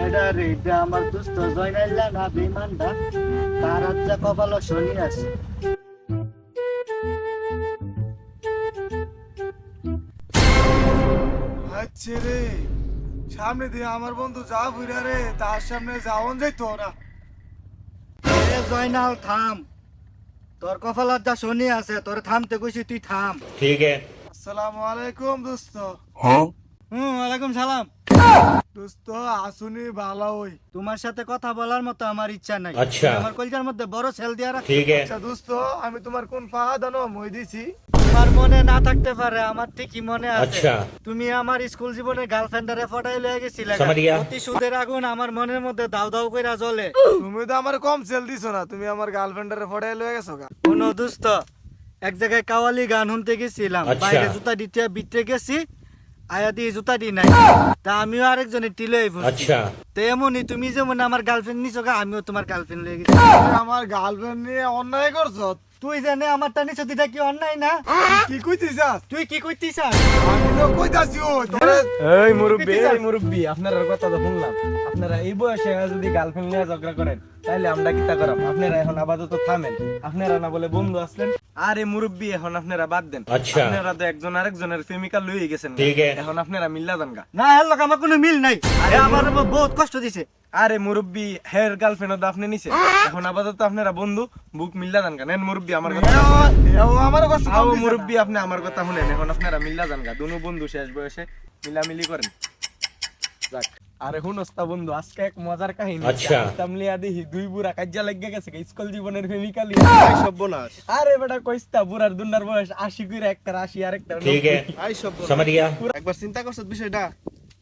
এটা রে এটা আমার দুস্থ জয়নাইল্লা না বেমানটা তার আজ্জা কপাল শনি আছে। আচ্ছা রে, সামনে দিয়ে আমার বন্ধু যা বুড়া রে, তার সামনে যাওন যাইতো না। এ জয়নাল থাম, তোর কপাল আজ্জা শনি আছে, তোর থামতে কইছি তুই থাম। ठीक है। আসসালামু আলাইকুম দোস্ত। ওয়ালাইকুম সালাম। দোস্ত আসুনি ভালো হই। তোমার সাথে কথা বলার মতো আমার ইচ্ছা নাই। আচ্ছা। তুমি আমার কলজার মধ্যে বড় সেল দিয়া রাখ। ठीक है। আচ্ছা দোস্ত, আমি তোমার কোন পা দানো মই দিছি? তোমার মনে না থাকতে পারে, আমার ঠিকই মনে আছে। আচ্ছা। তুমি আমার স্কুল জীবনে গার্লফ্রেন্ডারে ফটাই লয়ে গেছিলে। সমঝ গিয়া। অতি সুদের আগুন আমার মনের মধ্যে দাউ দাউ কইরা জ্বলে। তুমি তো আমার কম সেল দিছো না, তুমি আমার গার্লফ্রেন্ডের ফটাই লয়ে গেছো গা। কোনো দোস্ত, এক জায়গায় কাওয়ালি গান শুনতে গেছিলাম, আচ্ছা। বাইরে জুতা দিতে বিতে গেছি, আয়া দিয়ে জুতা দি নাই। তা আমিও আরেকজনের টিলে अच्छा। তো এমনই তুমি যেমন আমার গার্লফ্রেন্ড নিছো গা, আমিও তোমার গার্লফ্রেন্ড লয়ে গেছি। তুমি আমার গার্লফ্রেন্ড নিয়ে অন্যায় করছো। তুই জানে আমারটা নিছো, দিটা কি অন্যায় না? কি কইতিছাস? তুই কি কইতিস? আমি তো কইতাছি ও তোরে। এই মুরব্বি, পিটি স্যার। এই মুরব্বি, আপনার কথা তো শুনলাম। আপনারা এই বয়সে যদি গার্লফ্রেন্ড নিয়ে ঝগড়া করেন, তাহলে আমরা কি তা করাম? আপনারা এখন আপাতত থামেন। আপনারা না বলে বন্ধু আসলেন। আরে মুরব্বি, এখন আপনারা বাদ দেন। আচ্ছা। আপনারা তো একজন আরেকজনের প্রেমিকা লইয়ে গেছেন। ঠিক আছে। এখন আপনারা মিল্লা দেন গা। না এর লোক আমার কোনো মিল নাই। আরে আমার বহুত কষ্ট দিছে। আরে মুরব্বি, হের গার্লফ্রেন্ড তো আপনি নিছে। এখন আপাতত আপনারা বন্ধু, বুক মিল্লা দেন গা। নেন মুরব্বি আমার কথা। এও আমার কষ্ট আও কম দিছে না। মুরব্বি, আপনি আমার কথা শুনেন। এখন আপনারা মিল্লা দেন গা। দুনো বন্ধু শেষ বয়সে মিলামিলি করেন। যাক। আরে হুনস্তা বন্ধু, আজকে এক মজার কাহিনী। আচ্ছা। তামলিয়া দেখি দুই বুড়া কাজ্জা লাগিয়া গেছে স্কুল জীবনের প্রেমিকালি। আই সর্বনাশ। আরে বেটা কইস্তা, বুড়ার দুন্নার বয়স 80 কইরা একটা 80 আর একটা ठीक है। আই সর্বনাশ। समझ गया। একবার চিন্তা করছ বিষয়টা?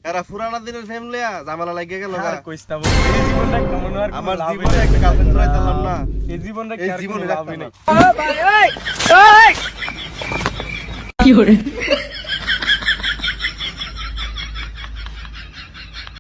এরা পুরানা দিনের ফ্যামিলি ঝামেলা লাগিয়ে গেল গা। আর কইস্তা বন্ধু, এই জীবনটা কেমন আর কোনো আমার লাভই জীবনে নাই। একটা গার্লফ্রেন্ড ধরে দিলাম না। এই জীবনটা এই কি আর জীবনে কোনো রাখতাম লাভই না। নাই।